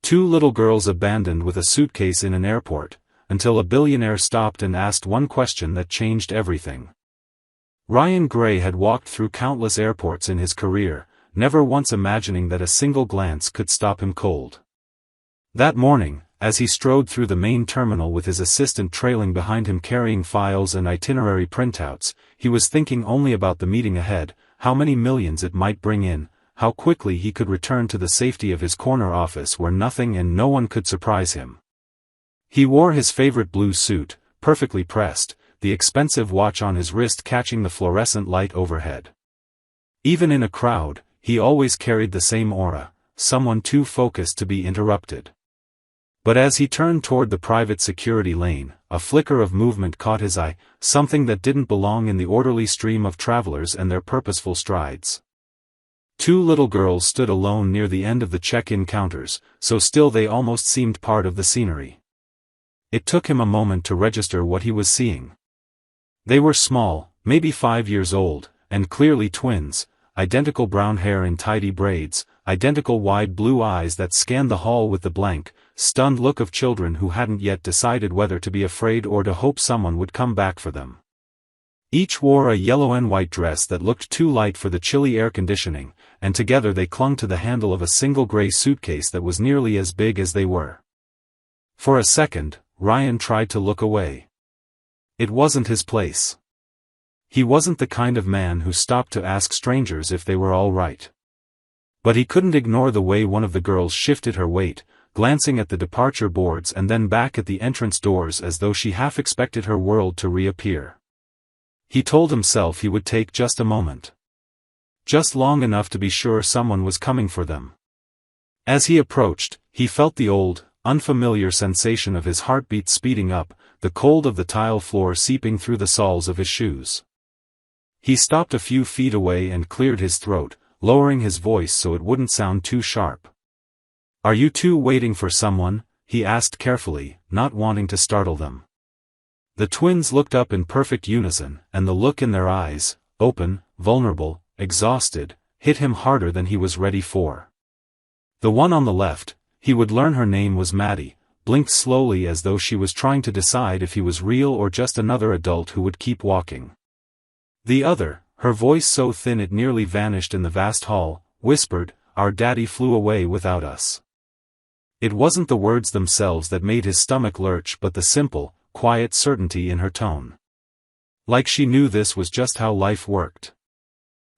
Two little girls abandoned with a suitcase in an airport, until a billionaire stopped and asked one question that changed everything. Ryan Gray had walked through countless airports in his career, never once imagining that a single glance could stop him cold. That morning, as he strode through the main terminal with his assistant trailing behind him carrying files and itinerary printouts, he was thinking only about the meeting ahead, how many millions it might bring in, how quickly he could return to the safety of his corner office where nothing and no one could surprise him. He wore his favorite blue suit, perfectly pressed, the expensive watch on his wrist catching the fluorescent light overhead. Even in a crowd, he always carried the same aura, someone too focused to be interrupted. But as he turned toward the private security lane, a flicker of movement caught his eye, something that didn't belong in the orderly stream of travelers and their purposeful strides. Two little girls stood alone near the end of the check-in counters, so still they almost seemed part of the scenery. It took him a moment to register what he was seeing. They were small, maybe 5 years old, and clearly twins, identical brown hair in tidy braids, identical wide blue eyes that scanned the hall with the blank, stunned look of children who hadn't yet decided whether to be afraid or to hope someone would come back for them. Each wore a yellow and white dress that looked too light for the chilly air conditioning, and together they clung to the handle of a single gray suitcase that was nearly as big as they were. For a second, Ryan tried to look away. It wasn't his place. He wasn't the kind of man who stopped to ask strangers if they were all right. But he couldn't ignore the way one of the girls shifted her weight, glancing at the departure boards and then back at the entrance doors as though she half expected her world to reappear. He told himself he would take just a moment. Just long enough to be sure someone was coming for them. As he approached, he felt the old, unfamiliar sensation of his heartbeat speeding up, the cold of the tile floor seeping through the soles of his shoes. He stopped a few feet away and cleared his throat, lowering his voice so it wouldn't sound too sharp. "Are you two waiting for someone?" he asked carefully, not wanting to startle them. The twins looked up in perfect unison, and the look in their eyes, open, vulnerable, exhausted, hit him harder than he was ready for. The one on the left, he would learn her name was Maddie, blinked slowly as though she was trying to decide if he was real or just another adult who would keep walking. The other, her voice so thin it nearly vanished in the vast hall, whispered, "Our daddy flew away without us." It wasn't the words themselves that made his stomach lurch but the simple, quiet certainty in her tone. Like she knew this was just how life worked.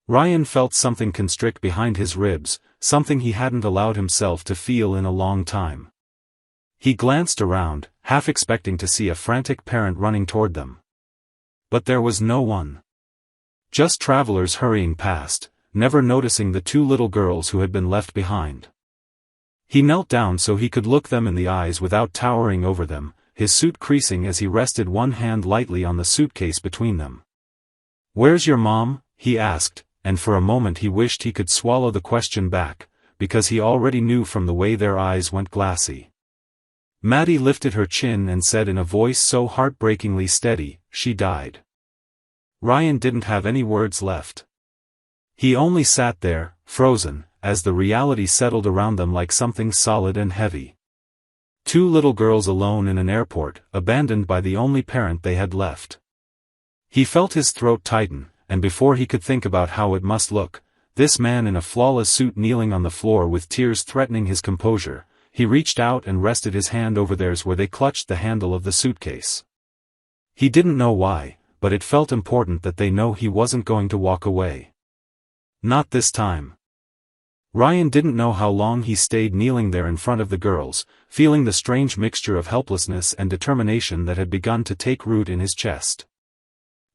Ryan felt something constrict behind his ribs, something he hadn't allowed himself to feel in a long time. He glanced around, half expecting to see a frantic parent running toward them. But there was no one. Just travelers hurrying past, never noticing the two little girls who had been left behind. He knelt down so he could look them in the eyes without towering over them, his suit creasing as he rested one hand lightly on the suitcase between them. "Where's your mom?" he asked, and for a moment he wished he could swallow the question back, because he already knew from the way their eyes went glassy. Maddie lifted her chin and said in a voice so heartbreakingly steady, "She died." Ryan didn't have any words left. He only sat there, frozen, as the reality settled around them like something solid and heavy. Two little girls alone in an airport, abandoned by the only parent they had left. He felt his throat tighten, and before he could think about how it must look, this man in a flawless suit kneeling on the floor with tears threatening his composure, he reached out and rested his hand over theirs where they clutched the handle of the suitcase. He didn't know why, but it felt important that they know he wasn't going to walk away. Not this time. Ryan didn't know how long he stayed kneeling there in front of the girls, feeling the strange mixture of helplessness and determination that had begun to take root in his chest.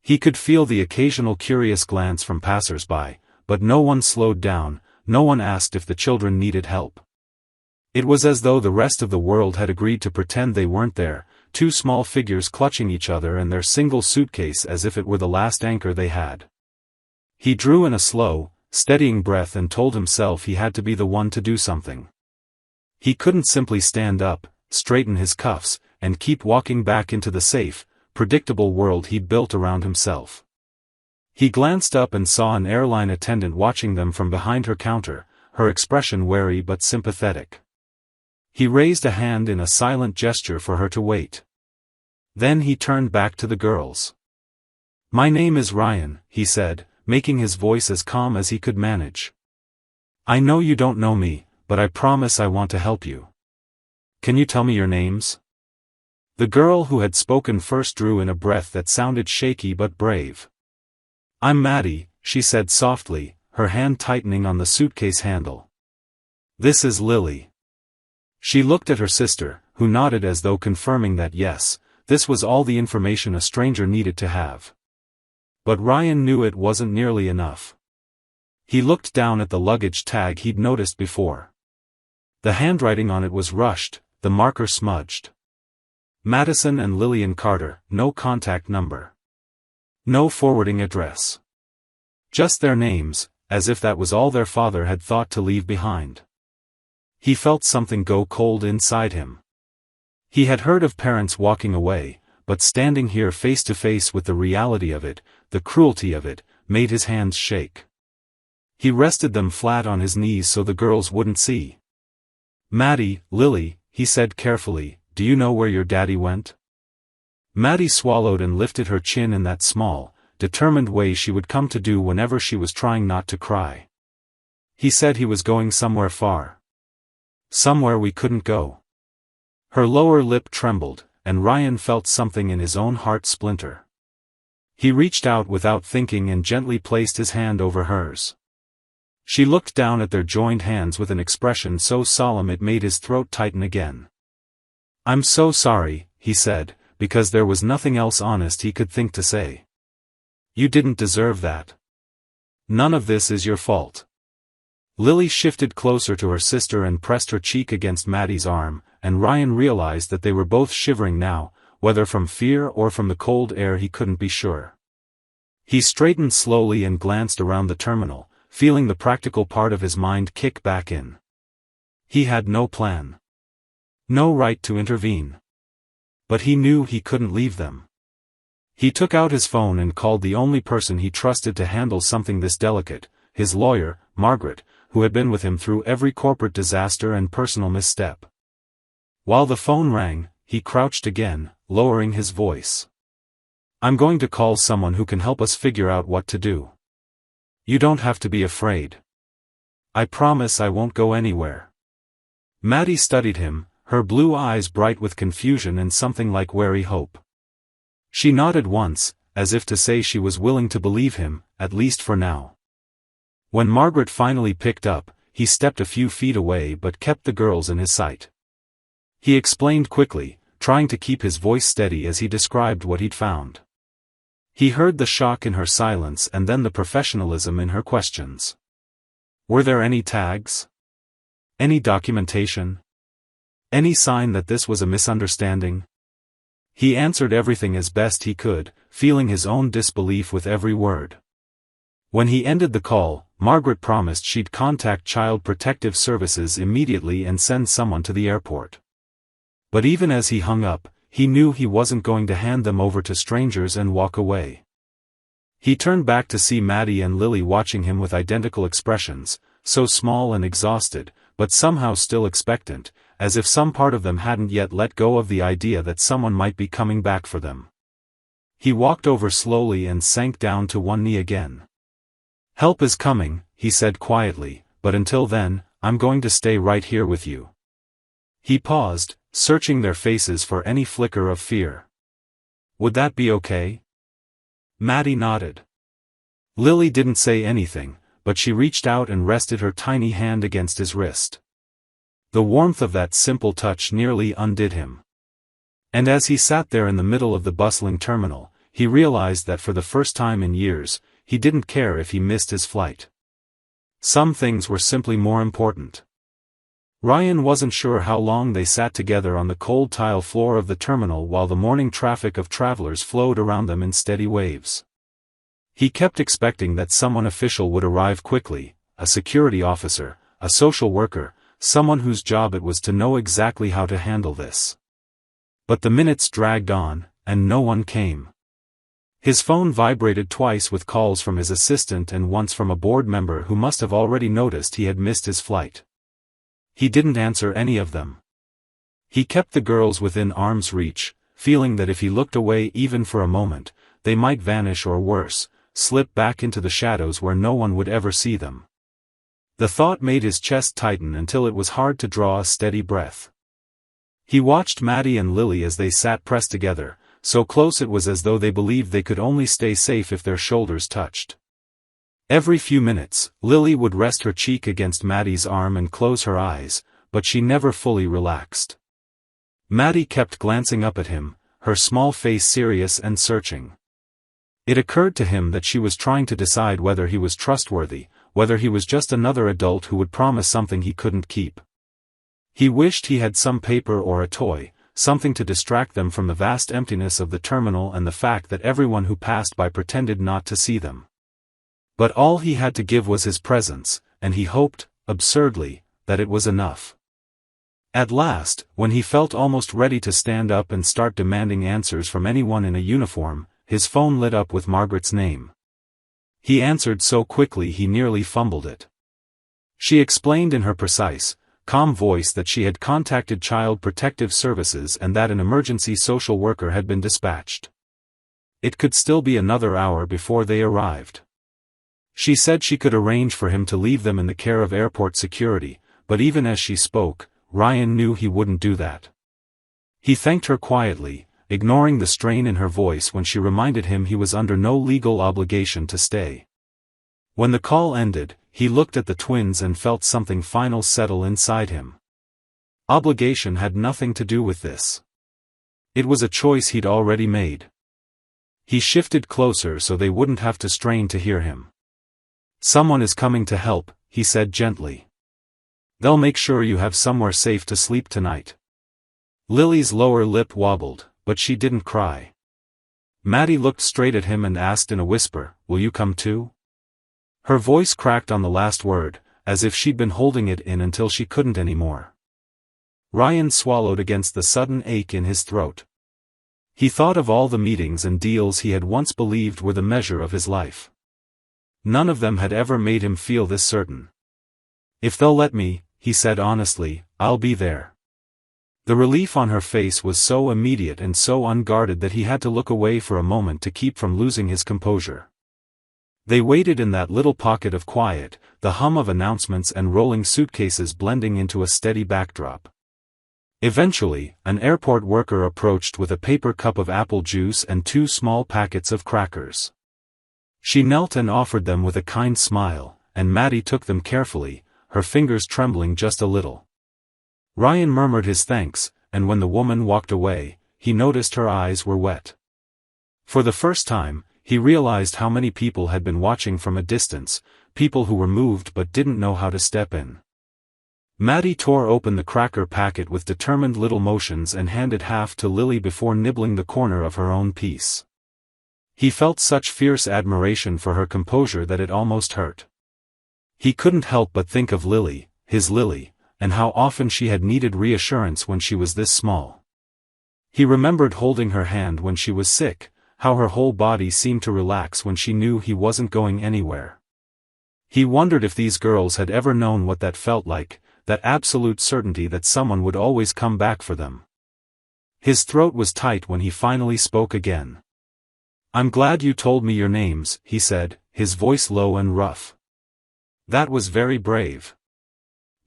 He could feel the occasional curious glance from passers-by, but no one slowed down, no one asked if the children needed help. It was as though the rest of the world had agreed to pretend they weren't there, two small figures clutching each other and their single suitcase as if it were the last anchor they had. He drew in a slow, steadying breath and told himself he had to be the one to do something. He couldn't simply stand up, straighten his cuffs, and keep walking back into the safe, predictable world he'd built around himself. He glanced up and saw an airline attendant watching them from behind her counter, her expression wary but sympathetic. He raised a hand in a silent gesture for her to wait. Then he turned back to the girls. "My name is Ryan," he said, making his voice as calm as he could manage. "I know you don't know me, but I promise I want to help you. Can you tell me your names?" The girl who had spoken first drew in a breath that sounded shaky but brave. "I'm Maddie," she said softly, her hand tightening on the suitcase handle. "This is Lily." She looked at her sister, who nodded as though confirming that yes, this was all the information a stranger needed to have. But Ryan knew it wasn't nearly enough. He looked down at the luggage tag he'd noticed before. The handwriting on it was rushed, the marker smudged. Madison and Lillian Carter, no contact number. No forwarding address. Just their names, as if that was all their father had thought to leave behind. He felt something go cold inside him. He had heard of parents walking away, but standing here face to face with the reality of it, the cruelty of it, made his hands shake. He rested them flat on his knees so the girls wouldn't see. "Maddie, Lily," he said carefully, "do you know where your daddy went?" Maddie swallowed and lifted her chin in that small, determined way she would come to do whenever she was trying not to cry. "He said he was going somewhere far. Somewhere we couldn't go." Her lower lip trembled, and Ryan felt something in his own heart splinter. He reached out without thinking and gently placed his hand over hers. She looked down at their joined hands with an expression so solemn it made his throat tighten again. "I'm so sorry," he said, because there was nothing else honest he could think to say. "You didn't deserve that. None of this is your fault." Lily shifted closer to her sister and pressed her cheek against Maddie's arm, and Ryan realized that they were both shivering now, whether from fear or from the cold air he couldn't be sure. He straightened slowly and glanced around the terminal, feeling the practical part of his mind kick back in. He had no plan. No right to intervene. But he knew he couldn't leave them. He took out his phone and called the only person he trusted to handle something this delicate, his lawyer, Margaret, who had been with him through every corporate disaster and personal misstep. While the phone rang, he crouched again, lowering his voice. "I'm going to call someone who can help us figure out what to do. You don't have to be afraid. I promise I won't go anywhere." Maddie studied him, her blue eyes bright with confusion and something like wary hope. She nodded once, as if to say she was willing to believe him, at least for now. When Margaret finally picked up, he stepped a few feet away but kept the girls in his sight. He explained quickly, trying to keep his voice steady as he described what he'd found. He heard the shock in her silence and then the professionalism in her questions. Were there any tags? Any documentation? Any sign that this was a misunderstanding? He answered everything as best he could, feeling his own disbelief with every word. When he ended the call, Margaret promised she'd contact Child Protective Services immediately and send someone to the airport. But even as he hung up, he knew he wasn't going to hand them over to strangers and walk away. He turned back to see Maddie and Lily watching him with identical expressions, so small and exhausted, but somehow still expectant, as if some part of them hadn't yet let go of the idea that someone might be coming back for them. He walked over slowly and sank down to one knee again. "Help is coming," he said quietly, "but until then, I'm going to stay right here with you." He paused, searching their faces for any flicker of fear. "Would that be okay?" Maddie nodded. Lily didn't say anything, but she reached out and rested her tiny hand against his wrist. The warmth of that simple touch nearly undid him. And as he sat there in the middle of the bustling terminal, he realized that for the first time in years, he didn't care if he missed his flight. Some things were simply more important. Ryan wasn't sure how long they sat together on the cold tile floor of the terminal while the morning traffic of travelers flowed around them in steady waves. He kept expecting that someone official would arrive quickly, a security officer, a social worker, someone whose job it was to know exactly how to handle this. But the minutes dragged on, and no one came. His phone vibrated twice with calls from his assistant and once from a board member who must have already noticed he had missed his flight. He didn't answer any of them. He kept the girls within arm's reach, feeling that if he looked away even for a moment, they might vanish or worse, slip back into the shadows where no one would ever see them. The thought made his chest tighten until it was hard to draw a steady breath. He watched Maddie and Lily as they sat pressed together, so close it was as though they believed they could only stay safe if their shoulders touched. Every few minutes, Lily would rest her cheek against Maddie's arm and close her eyes, but she never fully relaxed. Maddie kept glancing up at him, her small face serious and searching. It occurred to him that she was trying to decide whether he was trustworthy, whether he was just another adult who would promise something he couldn't keep. He wished he had some paper or a toy, something to distract them from the vast emptiness of the terminal and the fact that everyone who passed by pretended not to see them. But all he had to give was his presence, and he hoped, absurdly, that it was enough. At last, when he felt almost ready to stand up and start demanding answers from anyone in a uniform, his phone lit up with Margaret's name. He answered so quickly he nearly fumbled it. She explained in her precise, calm voice that she had contacted Child Protective Services and that an emergency social worker had been dispatched. It could still be another hour before they arrived. She said she could arrange for him to leave them in the care of airport security, but even as she spoke, Ryan knew he wouldn't do that. He thanked her quietly, ignoring the strain in her voice when she reminded him he was under no legal obligation to stay. When the call ended, he looked at the twins and felt something final settle inside him. Obligation had nothing to do with this. It was a choice he'd already made. He shifted closer so they wouldn't have to strain to hear him. "Someone is coming to help," he said gently. "They'll make sure you have somewhere safe to sleep tonight." Lily's lower lip wobbled, but she didn't cry. Maddie looked straight at him and asked in a whisper, "Will you come too?" Her voice cracked on the last word, as if she'd been holding it in until she couldn't anymore. Ryan swallowed against the sudden ache in his throat. He thought of all the meetings and deals he had once believed were the measure of his life. None of them had ever made him feel this certain. "If they'll let me," he said honestly, "I'll be there." The relief on her face was so immediate and so unguarded that he had to look away for a moment to keep from losing his composure. They waited in that little pocket of quiet, the hum of announcements and rolling suitcases blending into a steady backdrop. Eventually, an airport worker approached with a paper cup of apple juice and 2 small packets of crackers. She knelt and offered them with a kind smile, and Maddie took them carefully, her fingers trembling just a little. Ryan murmured his thanks, and when the woman walked away, he noticed her eyes were wet. For the first time, he realized how many people had been watching from a distance, people who were moved but didn't know how to step in. Maddie tore open the cracker packet with determined little motions and handed half to Lily before nibbling the corner of her own piece. He felt such fierce admiration for her composure that it almost hurt. He couldn't help but think of Lily, his Lily, and how often she had needed reassurance when she was this small. He remembered holding her hand when she was sick, how her whole body seemed to relax when she knew he wasn't going anywhere. He wondered if these girls had ever known what that felt like, that absolute certainty that someone would always come back for them. His throat was tight when he finally spoke again. "I'm glad you told me your names," he said, his voice low and rough. "That was very brave."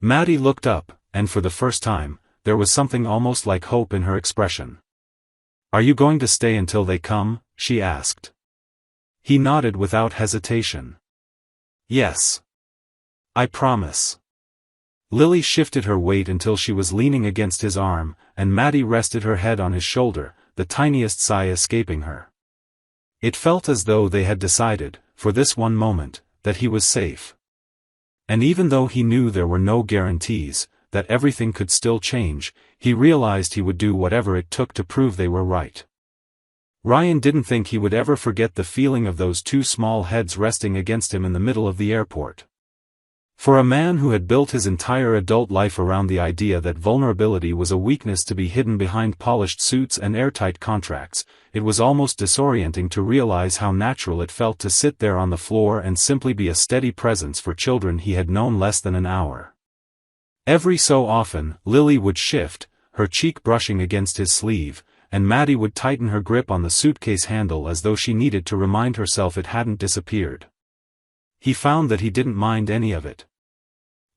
Maddie looked up, and for the first time, there was something almost like hope in her expression. "Are you going to stay until they come?" she asked. He nodded without hesitation. "Yes. I promise." Lily shifted her weight until she was leaning against his arm, and Maddie rested her head on his shoulder, the tiniest sigh escaping her. It felt as though they had decided, for this one moment, that he was safe. And even though he knew there were no guarantees, that everything could still change, he realized he would do whatever it took to prove they were right. Ryan didn't think he would ever forget the feeling of those 2 small heads resting against him in the middle of the airport. For a man who had built his entire adult life around the idea that vulnerability was a weakness to be hidden behind polished suits and airtight contracts, it was almost disorienting to realize how natural it felt to sit there on the floor and simply be a steady presence for children he had known less than an hour. Every so often, Lily would shift, her cheek brushing against his sleeve, and Maddie would tighten her grip on the suitcase handle as though she needed to remind herself it hadn't disappeared. He found that he didn't mind any of it.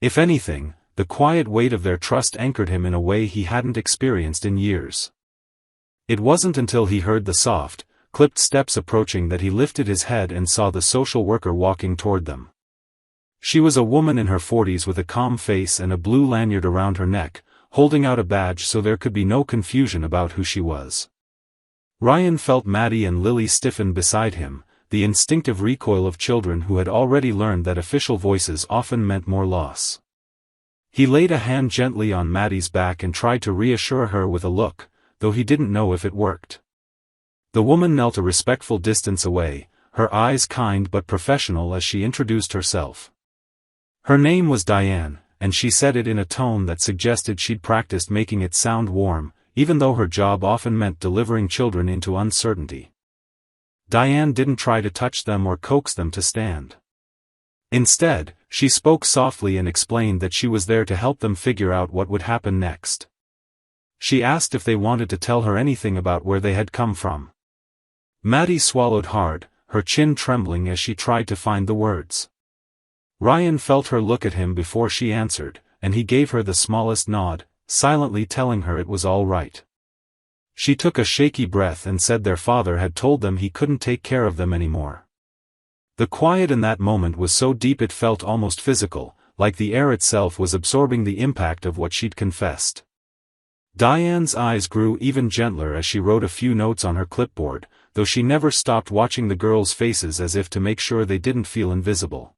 If anything, the quiet weight of their trust anchored him in a way he hadn't experienced in years. It wasn't until he heard the soft, clipped steps approaching that he lifted his head and saw the social worker walking toward them. She was a woman in her 40s with a calm face and a blue lanyard around her neck, holding out a badge so there could be no confusion about who she was. Ryan felt Maddie and Lily stiffen beside him, the instinctive recoil of children who had already learned that official voices often meant more loss. He laid a hand gently on Maddie's back and tried to reassure her with a look, though he didn't know if it worked. The woman knelt a respectful distance away, her eyes kind but professional as she introduced herself. Her name was Diane, and she said it in a tone that suggested she'd practiced making it sound warm, even though her job often meant delivering children into uncertainty. Diane didn't try to touch them or coax them to stand. Instead, she spoke softly and explained that she was there to help them figure out what would happen next. She asked if they wanted to tell her anything about where they had come from. Maddie swallowed hard, her chin trembling as she tried to find the words. Ryan felt her look at him before she answered, and he gave her the smallest nod, silently telling her it was all right. She took a shaky breath and said their father had told them he couldn't take care of them anymore. The quiet in that moment was so deep it felt almost physical, like the air itself was absorbing the impact of what she'd confessed. Diane's eyes grew even gentler as she wrote a few notes on her clipboard, though she never stopped watching the girls' faces as if to make sure they didn't feel invisible.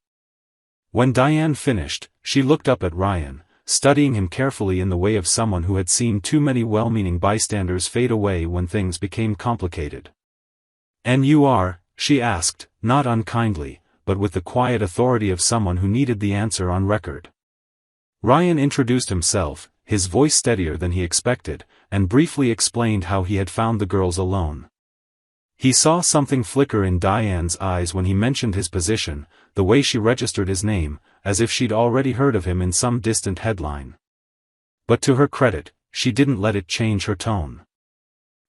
When Diane finished, she looked up at Ryan, studying him carefully in the way of someone who had seen too many well-meaning bystanders fade away when things became complicated. "And you are?" she asked, not unkindly, but with the quiet authority of someone who needed the answer on record. Ryan introduced himself, his voice steadier than he expected, and briefly explained how he had found the girls alone. He saw something flicker in Diane's eyes when he mentioned his position, the way she registered his name, as if she'd already heard of him in some distant headline. But to her credit, she didn't let it change her tone.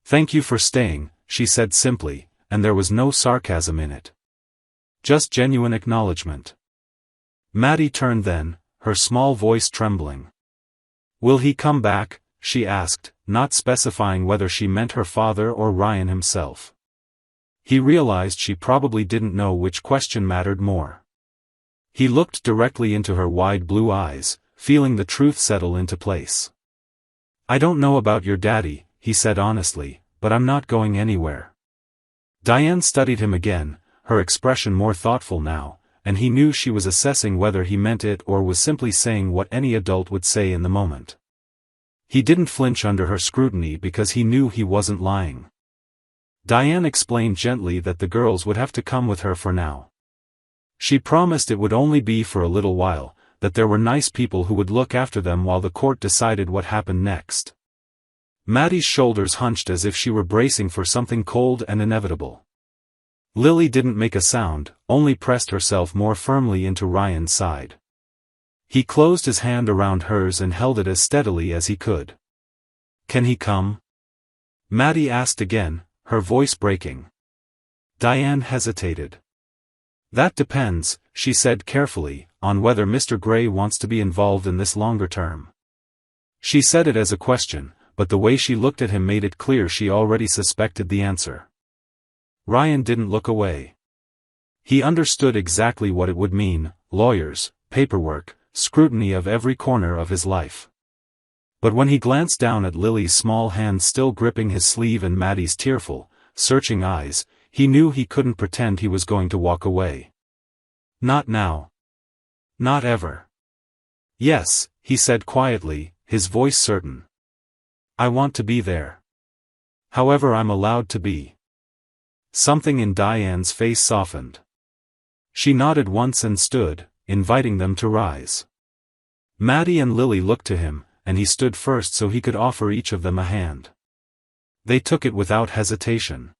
"Thank you for staying," she said simply, and there was no sarcasm in it. Just genuine acknowledgement. Maddie turned then, her small voice trembling. "Will he come back?" she asked, not specifying whether she meant her father or Ryan himself. He realized she probably didn't know which question mattered more. He looked directly into her wide blue eyes, feeling the truth settle into place. "I don't know about your daddy," he said honestly, "but I'm not going anywhere." Diane studied him again, her expression more thoughtful now, and he knew she was assessing whether he meant it or was simply saying what any adult would say in the moment. He didn't flinch under her scrutiny because he knew he wasn't lying. Diane explained gently that the girls would have to come with her for now. She promised it would only be for a little while, that there were nice people who would look after them while the court decided what happened next. Maddie's shoulders hunched as if she were bracing for something cold and inevitable. Lily didn't make a sound, only pressed herself more firmly into Ryan's side. He closed his hand around hers and held it as steadily as he could. "Can he come?" Maddie asked again, her voice breaking. Diane hesitated. "That depends," she said carefully, "on whether Mr. Gray wants to be involved in this longer term." She said it as a question, but the way she looked at him made it clear she already suspected the answer. Ryan didn't look away. He understood exactly what it would mean: lawyers, paperwork, scrutiny of every corner of his life. But when he glanced down at Lily's small hand still gripping his sleeve and Maddie's tearful, searching eyes, he knew he couldn't pretend he was going to walk away. Not now. Not ever. "Yes," he said quietly, his voice certain. "I want to be there. However I'm allowed to be." Something in Diane's face softened. She nodded once and stood, inviting them to rise. Maddie and Lily looked to him, and he stood first so he could offer each of them a hand. They took it without hesitation.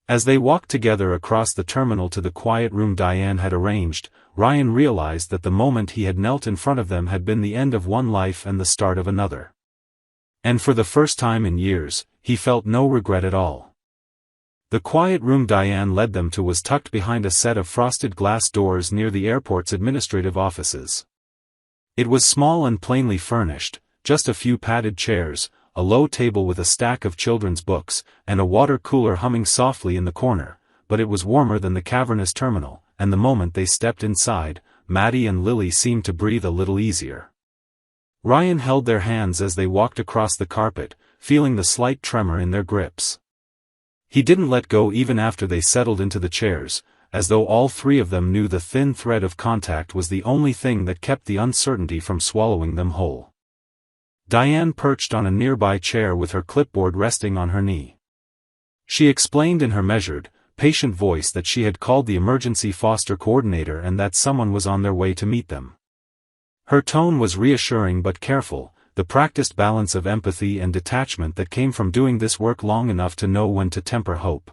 As they walked together across the terminal to the quiet room Diane had arranged, Ryan realized that the moment he had knelt in front of them had been the end of one life and the start of another. And for the first time in years, he felt no regret at all. The quiet room Diane led them to was tucked behind a set of frosted glass doors near the airport's administrative offices. It was small and plainly furnished, just a few padded chairs, a low table with a stack of children's books, and a water cooler humming softly in the corner, but it was warmer than the cavernous terminal, and the moment they stepped inside, Maddie and Lily seemed to breathe a little easier. Ryan held their hands as they walked across the carpet, feeling the slight tremor in their grips. He didn't let go even after they settled into the chairs, as though all three of them knew the thin thread of contact was the only thing that kept the uncertainty from swallowing them whole. Diane perched on a nearby chair with her clipboard resting on her knee. She explained in her measured, patient voice that she had called the emergency foster coordinator and that someone was on their way to meet them. Her tone was reassuring but careful, the practiced balance of empathy and detachment that came from doing this work long enough to know when to temper hope.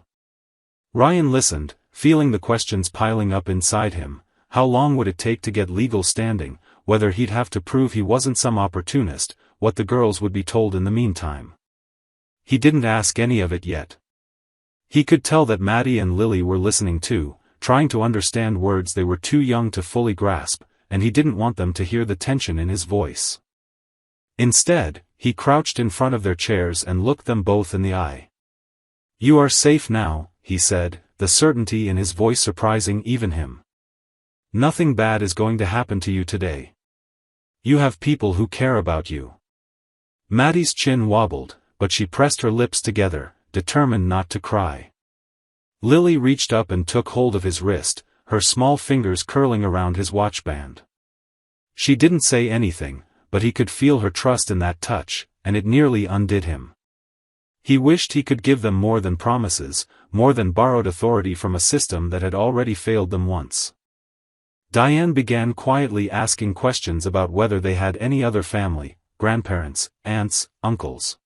Ryan listened, feeling the questions piling up inside him. How long would it take to get legal standing, whether he'd have to prove he wasn't some opportunist, what the girls would be told in the meantime. He didn't ask any of it yet. He could tell that Maddie and Lily were listening too, trying to understand words they were too young to fully grasp, and he didn't want them to hear the tension in his voice. Instead, he crouched in front of their chairs and looked them both in the eye. "You are safe now," he said, the certainty in his voice surprising even him. "Nothing bad is going to happen to you today. You have people who care about you." Maddie's chin wobbled, but she pressed her lips together, determined not to cry. Lily reached up and took hold of his wrist, her small fingers curling around his watchband. She didn't say anything, but he could feel her trust in that touch, and it nearly undid him. He wished he could give them more than promises, more than borrowed authority from a system that had already failed them once. Diane began quietly asking questions about whether they had any other family, grandparents, aunts, uncles.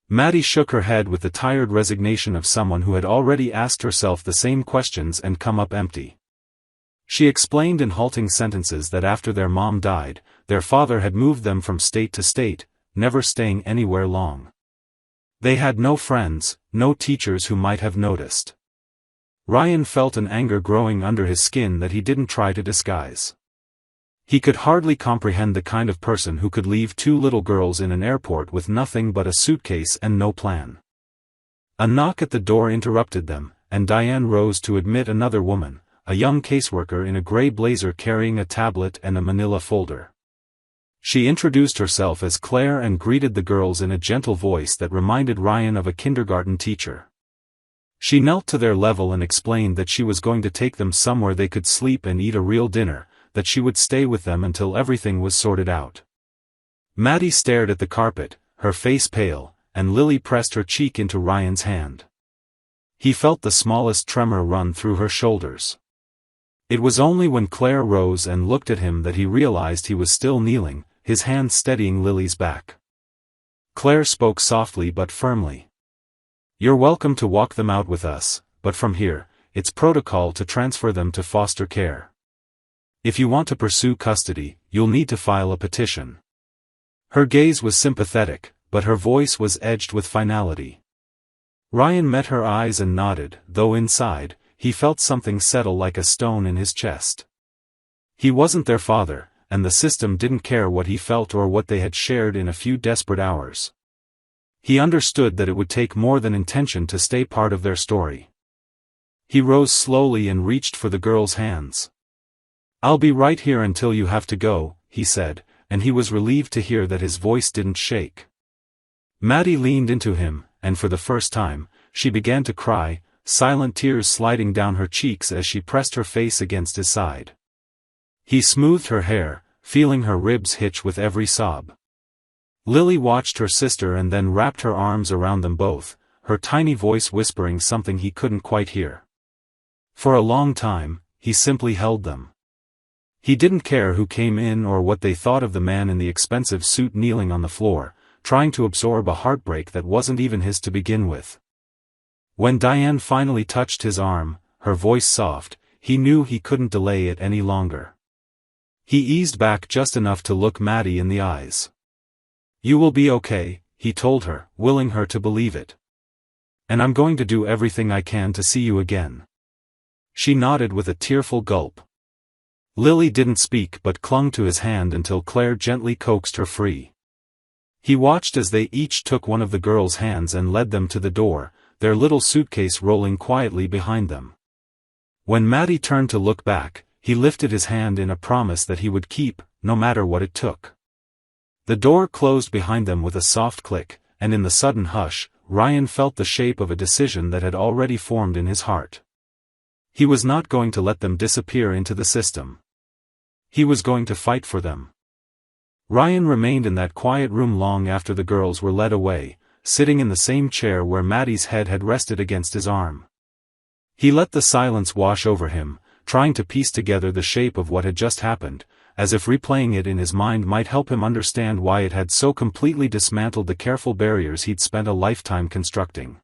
Maddie shook her head with the tired resignation of someone who had already asked herself the same questions and come up empty. She explained in halting sentences that after their mom died, their father had moved them from state to state, never staying anywhere long. They had no friends, no teachers who might have noticed. Ryan felt an anger growing under his skin that he didn't try to disguise. He could hardly comprehend the kind of person who could leave two little girls in an airport with nothing but a suitcase and no plan. A knock at the door interrupted them, and Diane rose to admit another woman, a young caseworker in a gray blazer carrying a tablet and a manila folder. She introduced herself as Claire and greeted the girls in a gentle voice that reminded Ryan of a kindergarten teacher. She knelt to their level and explained that she was going to take them somewhere they could sleep and eat a real dinner, that she would stay with them until everything was sorted out. Maddie stared at the carpet, her face pale, and Lily pressed her cheek into Ryan's hand. He felt the smallest tremor run through her shoulders. It was only when Claire rose and looked at him that he realized he was still kneeling, his hand steadying Lily's back. Claire spoke softly but firmly. "You're welcome to walk them out with us, but from here, it's protocol to transfer them to foster care. If you want to pursue custody, you'll need to file a petition." Her gaze was sympathetic, but her voice was edged with finality. Ryan met her eyes and nodded, though inside, he felt something settle like a stone in his chest. He wasn't their father, and the system didn't care what he felt or what they had shared in a few desperate hours. He understood that it would take more than intention to stay part of their story. He rose slowly and reached for the girl's hands. "I'll be right here until you have to go," he said, and he was relieved to hear that his voice didn't shake. Maddie leaned into him, and for the first time, she began to cry, silent tears sliding down her cheeks as she pressed her face against his side. He smoothed her hair, feeling her ribs hitch with every sob. Lily watched her sister and then wrapped her arms around them both, her tiny voice whispering something he couldn't quite hear. For a long time, he simply held them. He didn't care who came in or what they thought of the man in the expensive suit kneeling on the floor, trying to absorb a heartbreak that wasn't even his to begin with. When Diane finally touched his arm, her voice soft, he knew he couldn't delay it any longer. He eased back just enough to look Maddie in the eyes. "You will be okay," he told her, willing her to believe it. "And I'm going to do everything I can to see you again." She nodded with a tearful gulp. Lily didn't speak but clung to his hand until Claire gently coaxed her free. He watched as they each took one of the girls' hands and led them to the door, their little suitcase rolling quietly behind them. When Maddie turned to look back, he lifted his hand in a promise that he would keep, no matter what it took. The door closed behind them with a soft click, and in the sudden hush, Ryan felt the shape of a decision that had already formed in his heart. He was not going to let them disappear into the system. He was going to fight for them. Ryan remained in that quiet room long after the girls were led away, sitting in the same chair where Maddie's head had rested against his arm. He let the silence wash over him, trying to piece together the shape of what had just happened, as if replaying it in his mind might help him understand why it had so completely dismantled the careful barriers he'd spent a lifetime constructing.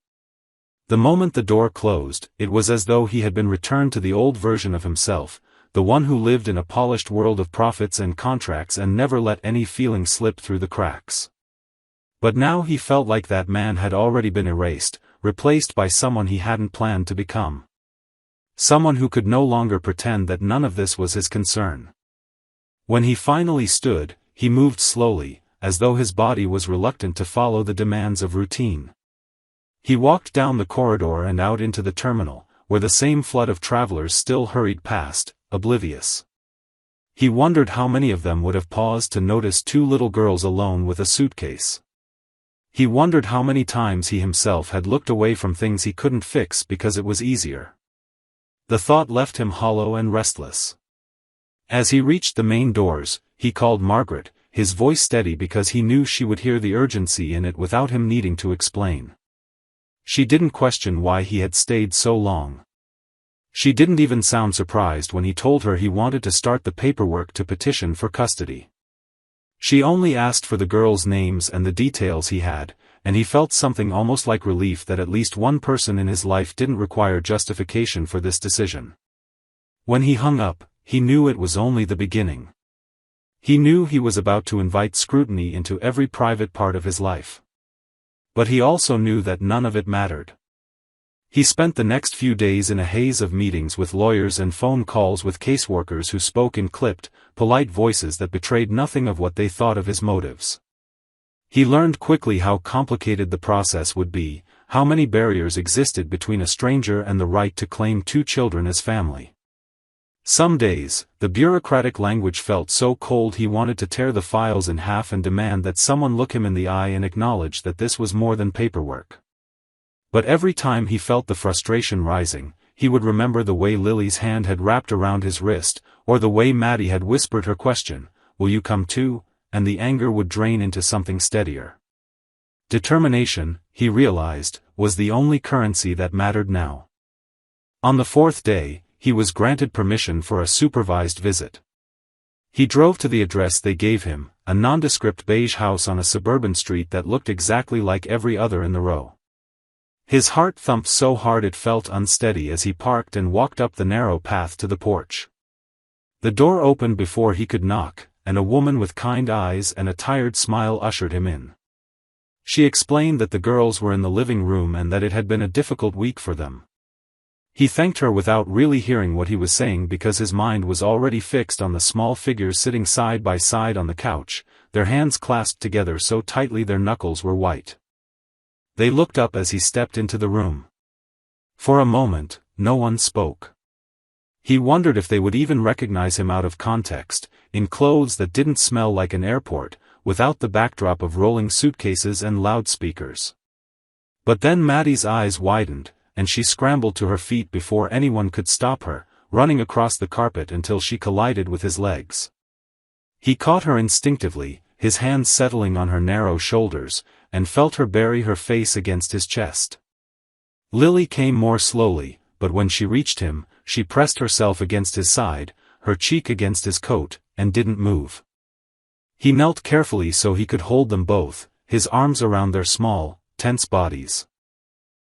The moment the door closed, it was as though he had been returned to the old version of himself, the one who lived in a polished world of profits and contracts and never let any feeling slip through the cracks. But now he felt like that man had already been erased, replaced by someone he hadn't planned to become. Someone who could no longer pretend that none of this was his concern. When he finally stood, he moved slowly, as though his body was reluctant to follow the demands of routine. He walked down the corridor and out into the terminal, where the same flood of travelers still hurried past, oblivious. He wondered how many of them would have paused to notice two little girls alone with a suitcase. He wondered how many times he himself had looked away from things he couldn't fix because it was easier. The thought left him hollow and restless. As he reached the main doors, he called Margaret, his voice steady because he knew she would hear the urgency in it without him needing to explain. She didn't question why he had stayed so long. She didn't even sound surprised when he told her he wanted to start the paperwork to petition for custody. She only asked for the girls' names and the details he had, and he felt something almost like relief that at least one person in his life didn't require justification for this decision. When he hung up, he knew it was only the beginning. He knew he was about to invite scrutiny into every private part of his life. But he also knew that none of it mattered. He spent the next few days in a haze of meetings with lawyers and phone calls with caseworkers who spoke in clipped, polite voices that betrayed nothing of what they thought of his motives. He learned quickly how complicated the process would be, how many barriers existed between a stranger and the right to claim two children as family. Some days, the bureaucratic language felt so cold he wanted to tear the files in half and demand that someone look him in the eye and acknowledge that this was more than paperwork. But every time he felt the frustration rising, he would remember the way Lily's hand had wrapped around his wrist, or the way Maddie had whispered her question, "Will you come too?" and the anger would drain into something steadier. Determination, he realized, was the only currency that mattered now. On the fourth day, he was granted permission for a supervised visit. He drove to the address they gave him, a nondescript beige house on a suburban street that looked exactly like every other in the row. His heart thumped so hard it felt unsteady as he parked and walked up the narrow path to the porch. The door opened before he could knock, and a woman with kind eyes and a tired smile ushered him in. She explained that the girls were in the living room and that it had been a difficult week for them. He thanked her without really hearing what he was saying because his mind was already fixed on the small figures sitting side by side on the couch, their hands clasped together so tightly their knuckles were white. They looked up as he stepped into the room. For a moment, no one spoke. He wondered if they would even recognize him out of context, in clothes that didn't smell like an airport, without the backdrop of rolling suitcases and loudspeakers. But then Maddie's eyes widened, and she scrambled to her feet before anyone could stop her, running across the carpet until she collided with his legs. He caught her instinctively, his hands settling on her narrow shoulders, and felt her bury her face against his chest. Lily came more slowly, but when she reached him, she pressed herself against his side, her cheek against his coat, and didn't move. He knelt carefully so he could hold them both, his arms around their small, tense bodies.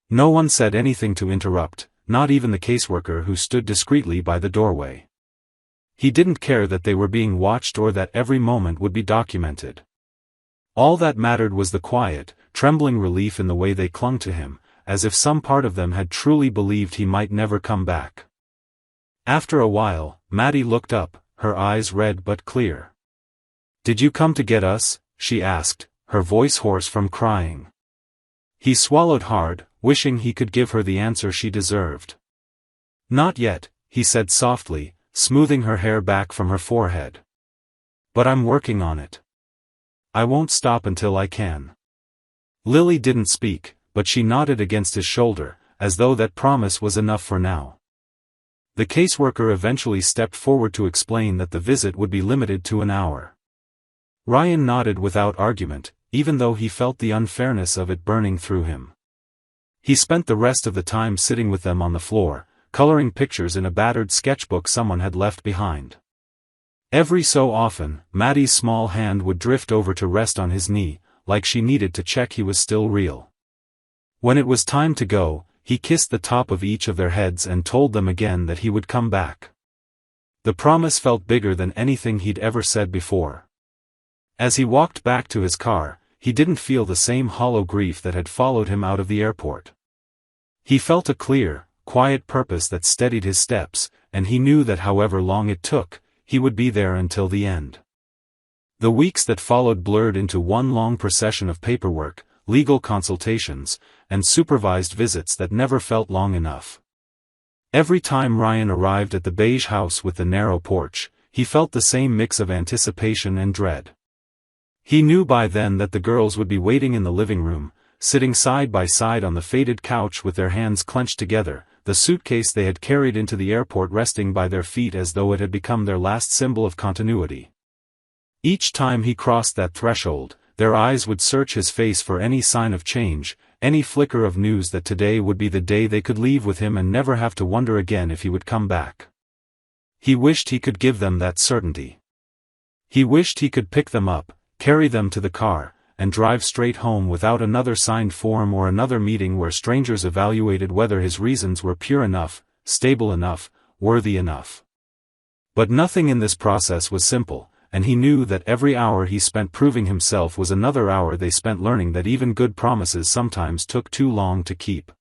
No one said anything to interrupt, not even the caseworker who stood discreetly by the doorway. He didn't care that they were being watched or that every moment would be documented. All that mattered was the quiet, trembling relief in the way they clung to him, as if some part of them had truly believed he might never come back. After a while, Maddie looked up, her eyes red but clear. "Did you come to get us?" she asked, her voice hoarse from crying. He swallowed hard, wishing he could give her the answer she deserved. "Not yet," he said softly, smoothing her hair back from her forehead. "But I'm working on it. I won't stop until I can." Lily didn't speak, but she nodded against his shoulder, as though that promise was enough for now. The caseworker eventually stepped forward to explain that the visit would be limited to an hour. Ryan nodded without argument, even though he felt the unfairness of it burning through him. He spent the rest of the time sitting with them on the floor, coloring pictures in a battered sketchbook someone had left behind. Every so often, Maddie's small hand would drift over to rest on his knee, like she needed to check he was still real. When it was time to go, he kissed the top of each of their heads and told them again that he would come back. The promise felt bigger than anything he'd ever said before. As he walked back to his car, he didn't feel the same hollow grief that had followed him out of the airport. He felt a clear, quiet purpose that steadied his steps, and he knew that however long it took, he would be there until the end. The weeks that followed blurred into one long procession of paperwork, legal consultations, and supervised visits that never felt long enough. Every time Ryan arrived at the beige house with the narrow porch, he felt the same mix of anticipation and dread. He knew by then that the girls would be waiting in the living room, sitting side by side on the faded couch with their hands clenched together, the suitcase they had carried into the airport resting by their feet as though it had become their last symbol of continuity. Each time he crossed that threshold, their eyes would search his face for any sign of change, any flicker of news that today would be the day they could leave with him and never have to wonder again if he would come back. He wished he could give them that certainty. He wished he could pick them up, carry them to the car, and drive straight home without another signed form or another meeting where strangers evaluated whether his reasons were pure enough, stable enough, worthy enough. But nothing in this process was simple, and he knew that every hour he spent proving himself was another hour they spent learning that even good promises sometimes took too long to keep.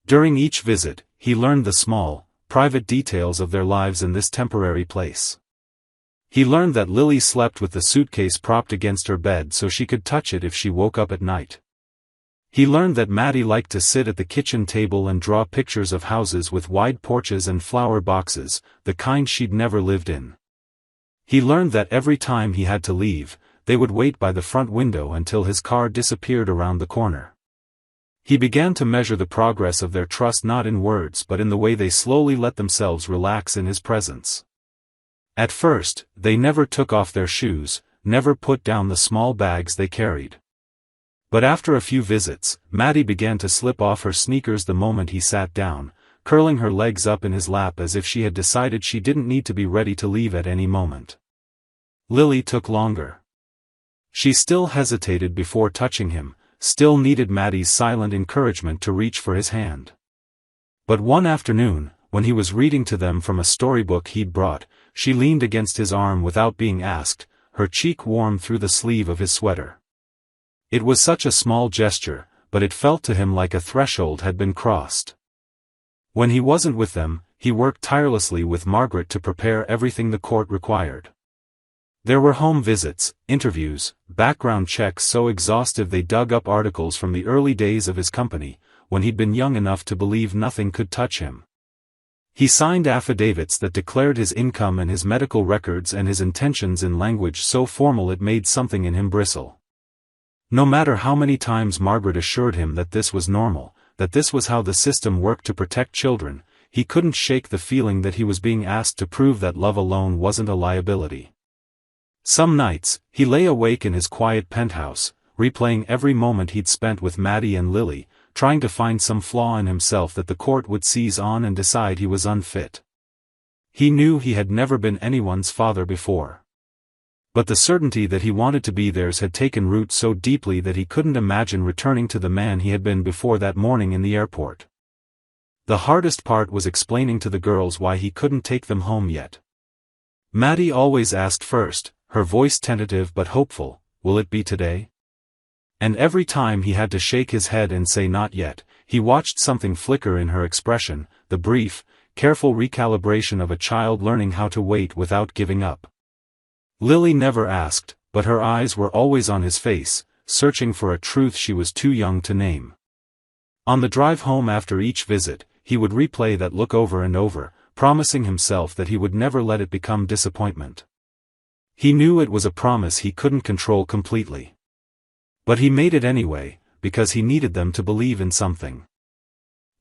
During each visit, he learned the small, private details of their lives in this temporary place. He learned that Lily slept with the suitcase propped against her bed so she could touch it if she woke up at night. He learned that Maddie liked to sit at the kitchen table and draw pictures of houses with wide porches and flower boxes, the kind she'd never lived in. He learned that every time he had to leave, they would wait by the front window until his car disappeared around the corner. He began to measure the progress of their trust not in words but in the way they slowly let themselves relax in his presence. At first, they never took off their shoes, never put down the small bags they carried. But after a few visits, Maddie began to slip off her sneakers the moment he sat down, curling her legs up in his lap as if she had decided she didn't need to be ready to leave at any moment. Lily took longer. She still hesitated before touching him, still needed Maddie's silent encouragement to reach for his hand. But one afternoon, when he was reading to them from a storybook he'd brought, she leaned against his arm without being asked, her cheek warm through the sleeve of his sweater. It was such a small gesture, but it felt to him like a threshold had been crossed. When he wasn't with them, he worked tirelessly with Margaret to prepare everything the court required. There were home visits, interviews, background checks so exhaustive they dug up articles from the early days of his company, when he'd been young enough to believe nothing could touch him. He signed affidavits that declared his income and his medical records and his intentions in language so formal it made something in him bristle. No matter how many times Margaret assured him that this was normal, that this was how the system worked to protect children, he couldn't shake the feeling that he was being asked to prove that love alone wasn't a liability. Some nights, he lay awake in his quiet penthouse, replaying every moment he'd spent with Maddie and Lily, trying to find some flaw in himself that the court would seize on and decide he was unfit. He knew he had never been anyone's father before. But the certainty that he wanted to be theirs had taken root so deeply that he couldn't imagine returning to the man he had been before that morning in the airport. The hardest part was explaining to the girls why he couldn't take them home yet. Maddie always asked first, her voice tentative but hopeful, "Will it be today?" And every time he had to shake his head and say not yet, he watched something flicker in her expression, the brief, careful recalibration of a child learning how to wait without giving up. Lily never asked, but her eyes were always on his face, searching for a truth she was too young to name. On the drive home after each visit, he would replay that look over and over, promising himself that he would never let it become disappointment. He knew it was a promise he couldn't control completely. But he made it anyway, because he needed them to believe in something.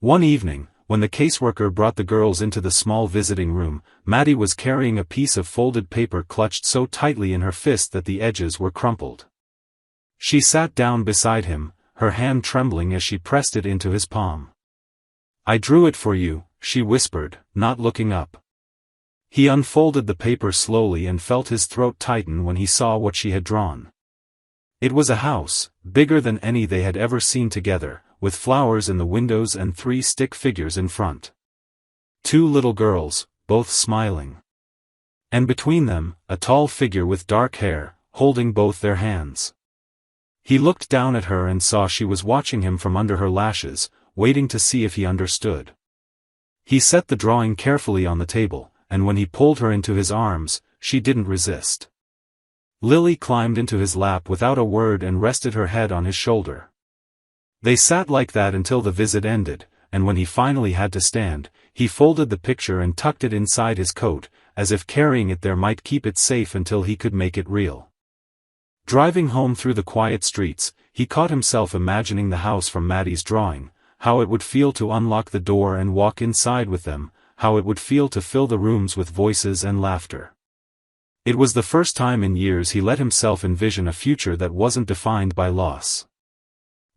One evening, when the caseworker brought the girls into the small visiting room, Maddie was carrying a piece of folded paper clutched so tightly in her fist that the edges were crumpled. She sat down beside him, her hand trembling as she pressed it into his palm. "I drew it for you," she whispered, not looking up. He unfolded the paper slowly and felt his throat tighten when he saw what she had drawn. It was a house, bigger than any they had ever seen together, with flowers in the windows and 3 stick figures in front. 2 little girls, both smiling. And between them, a tall figure with dark hair, holding both their hands. He looked down at her and saw she was watching him from under her lashes, waiting to see if he understood. He set the drawing carefully on the table, and when he pulled her into his arms, she didn't resist. Lily climbed into his lap without a word and rested her head on his shoulder. They sat like that until the visit ended, and when he finally had to stand, he folded the picture and tucked it inside his coat, as if carrying it there might keep it safe until he could make it real. Driving home through the quiet streets, he caught himself imagining the house from Maddie's drawing, how it would feel to unlock the door and walk inside with them, how it would feel to fill the rooms with voices and laughter. It was the first time in years he let himself envision a future that wasn't defined by loss.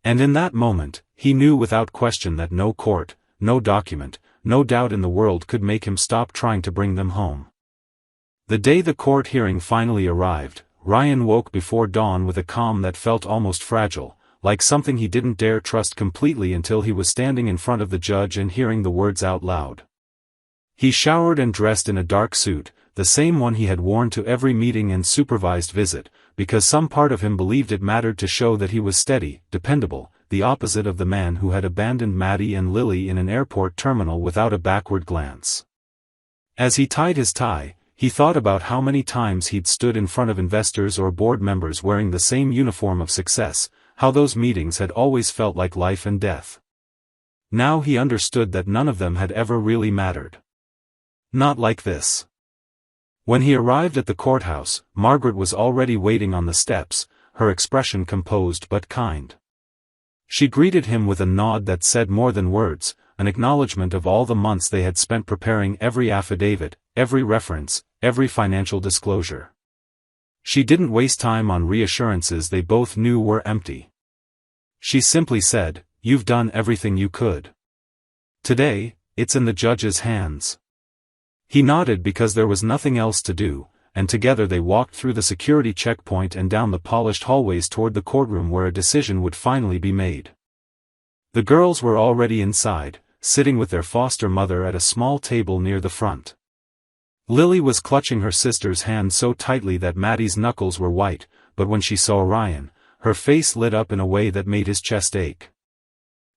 And in that moment, he knew without question that no court, no document, no doubt in the world could make him stop trying to bring them home. The day the court hearing finally arrived, Ryan woke before dawn with a calm that felt almost fragile, like something he didn't dare trust completely until he was standing in front of the judge and hearing the words out loud. He showered and dressed in a dark suit, the same one he had worn to every meeting and supervised visit, because some part of him believed it mattered to show that he was steady, dependable, the opposite of the man who had abandoned Maddie and Lily in an airport terminal without a backward glance. As he tied his tie, he thought about how many times he'd stood in front of investors or board members wearing the same uniform of success, how those meetings had always felt like life and death. Now he understood that none of them had ever really mattered. Not like this. When he arrived at the courthouse, Margaret was already waiting on the steps, her expression composed but kind. She greeted him with a nod that said more than words, an acknowledgement of all the months they had spent preparing every affidavit, every reference, every financial disclosure. She didn't waste time on reassurances they both knew were empty. She simply said, "You've done everything you could. Today, it's in the judge's hands." He nodded because there was nothing else to do, and together they walked through the security checkpoint and down the polished hallways toward the courtroom where a decision would finally be made. The girls were already inside, sitting with their foster mother at a small table near the front. Lily was clutching her sister's hand so tightly that Maddie's knuckles were white, but when she saw Ryan, her face lit up in a way that made his chest ache.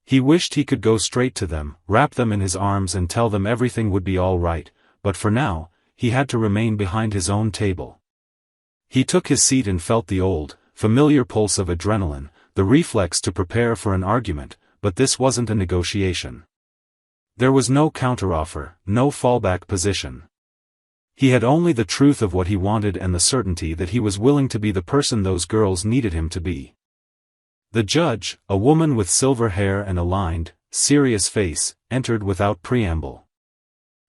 He wished he could go straight to them, wrap them in his arms and tell them everything would be all right, but for now, he had to remain behind his own table. He took his seat and felt the old, familiar pulse of adrenaline, the reflex to prepare for an argument, but this wasn't a negotiation. There was no counteroffer, no fallback position. He had only the truth of what he wanted and the certainty that he was willing to be the person those girls needed him to be. The judge, a woman with silver hair and a lined, serious face, entered without preamble.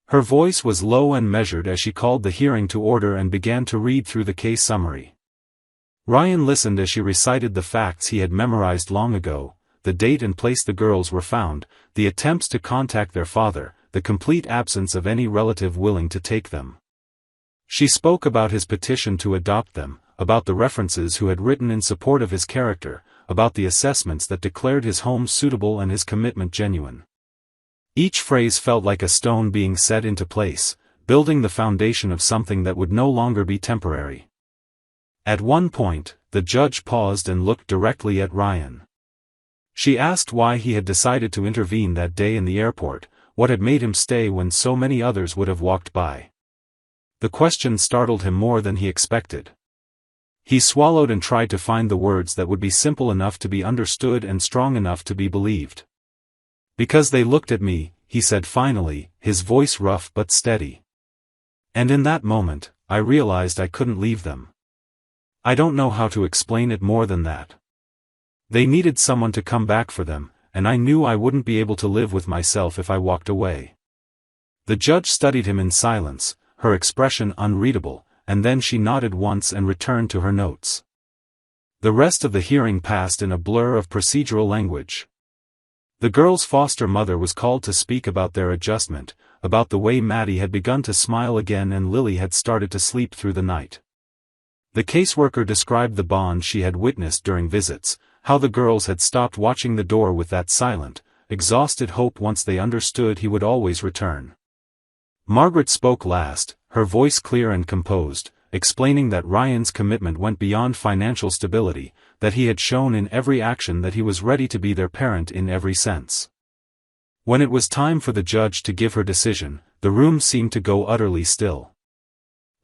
Her voice was low and measured as she called the hearing to order and began to read through the case summary. Ryan listened as she recited the facts he had memorized long ago, the date and place the girls were found, the attempts to contact their father, the complete absence of any relative willing to take them. She spoke about his petition to adopt them, about the references who had written in support of his character, about the assessments that declared his home suitable and his commitment genuine. Each phrase felt like a stone being set into place, building the foundation of something that would no longer be temporary. At one point, the judge paused and looked directly at Ryan. She asked why he had decided to intervene that day in the airport, what had made him stay when so many others would have walked by. The question startled him more than he expected. He swallowed and tried to find the words that would be simple enough to be understood and strong enough to be believed. "Because they looked at me," he said finally, his voice rough but steady. "And in that moment, I realized I couldn't leave them. I don't know how to explain it more than that. They needed someone to come back for them, and I knew I wouldn't be able to live with myself if I walked away." The judge studied him in silence, her expression unreadable, and then she nodded once and returned to her notes. The rest of the hearing passed in a blur of procedural language. The girl's foster mother was called to speak about their adjustment, about the way Maddie had begun to smile again and Lily had started to sleep through the night. The caseworker described the bond she had witnessed during visits, how the girls had stopped watching the door with that silent, exhausted hope once they understood he would always return. Margaret spoke last, her voice clear and composed, explaining that Ryan's commitment went beyond financial stability, that he had shown in every action that he was ready to be their parent in every sense. When it was time for the judge to give her decision, the room seemed to go utterly still.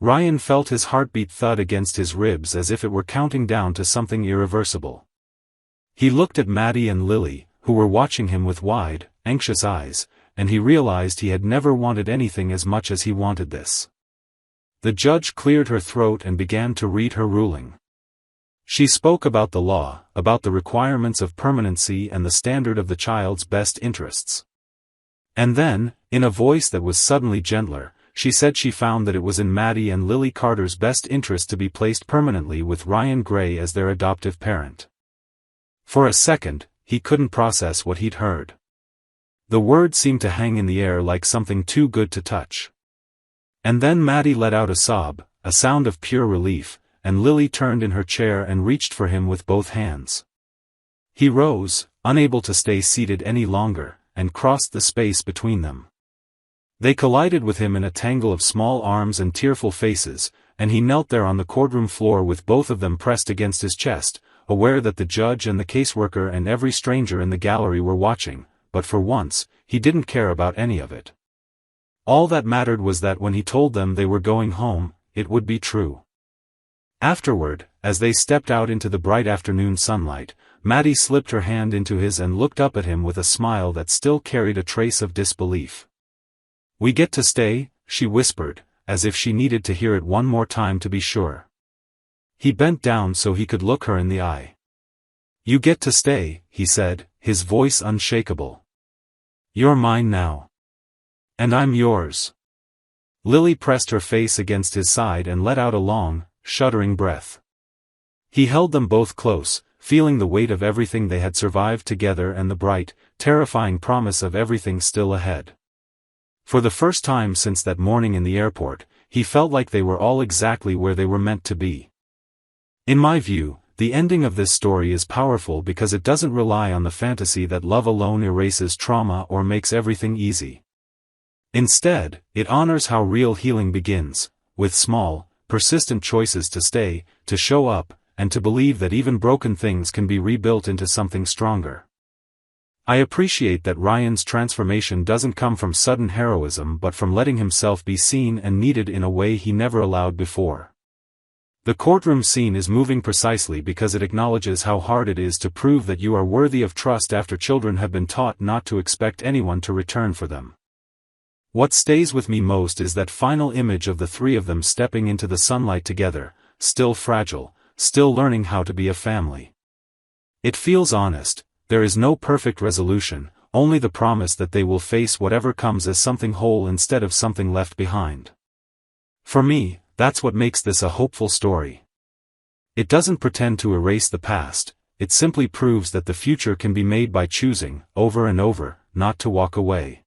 Ryan felt his heartbeat thud against his ribs as if it were counting down to something irreversible. He looked at Maddie and Lily, who were watching him with wide, anxious eyes, and he realized he had never wanted anything as much as he wanted this. The judge cleared her throat and began to read her ruling. She spoke about the law, about the requirements of permanency and the standard of the child's best interests. And then, in a voice that was suddenly gentler, she said she found that it was in Maddie and Lily Carter's best interest to be placed permanently with Ryan Gray as their adoptive parent. For a second, he couldn't process what he'd heard. The word seemed to hang in the air like something too good to touch. And then Maddie let out a sob, a sound of pure relief, and Lily turned in her chair and reached for him with both hands. He rose, unable to stay seated any longer, and crossed the space between them. They collided with him in a tangle of small arms and tearful faces, and he knelt there on the courtroom floor with both of them pressed against his chest, aware that the judge and the caseworker and every stranger in the gallery were watching, but for once, he didn't care about any of it. All that mattered was that when he told them they were going home, it would be true. Afterward, as they stepped out into the bright afternoon sunlight, Maddie slipped her hand into his and looked up at him with a smile that still carried a trace of disbelief. "We get to stay?" she whispered, as if she needed to hear it one more time to be sure. He bent down so he could look her in the eye. "You get to stay," he said, his voice unshakable. "You're mine now. And I'm yours." Lily pressed her face against his side and let out a long, shuddering breath. He held them both close, feeling the weight of everything they had survived together and the bright, terrifying promise of everything still ahead. For the first time since that morning in the airport, he felt like they were all exactly where they were meant to be. In my view, the ending of this story is powerful because it doesn't rely on the fantasy that love alone erases trauma or makes everything easy. Instead, it honors how real healing begins, with small, persistent choices to stay, to show up, and to believe that even broken things can be rebuilt into something stronger. I appreciate that Ryan's transformation doesn't come from sudden heroism but from letting himself be seen and needed in a way he never allowed before. The courtroom scene is moving precisely because it acknowledges how hard it is to prove that you are worthy of trust after children have been taught not to expect anyone to return for them. What stays with me most is that final image of the three of them stepping into the sunlight together, still fragile, still learning how to be a family. It feels honest. There is no perfect resolution, only the promise that they will face whatever comes as something whole instead of something left behind. For me, that's what makes this a hopeful story. It doesn't pretend to erase the past, it simply proves that the future can be made by choosing, over and over, not to walk away.